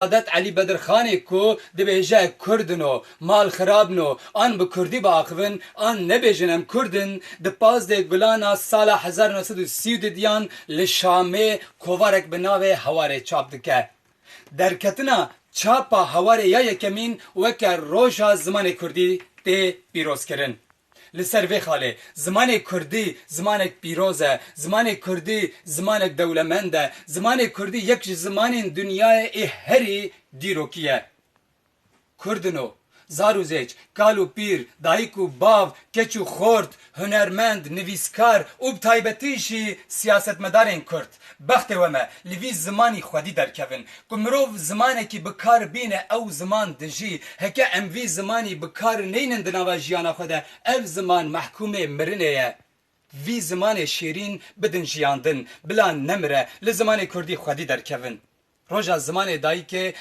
عادت علی بدرخانی کو دبیجه کردنو مال خرابنو آن به کردی باخون آن نبیجنم کردن د پاز د گلانا سال 1930 دیان لشامه کوارک بناوه هواره چاپ دکه درکتنا چاپا هواره یا یکمین وکر روشا زمان کردی تی پیروز کرن لسر وی خاله زمان کردی زمانک پیروزه زمان کردی زمانک دولمنده زمان کردی یک زمان دنیای هری دیروکیه کردنو زاروزیچ کالو پیر دایکو باو کچو خورد هنرمند نویسکار و بتایبتیشی سیاستمدارین کرد بخت ومه لوی زمانی خودی درکوین که مروف زمانی که بکار بینه او زمان دجی هکه اموی زمانی بکار نینن دناوا جیانا خوده او زمان محکوم مرنه وی زمان شیرین بدن جیاندن بلا نمره لزمان کردی خودی درکوین روژا زمان دایی که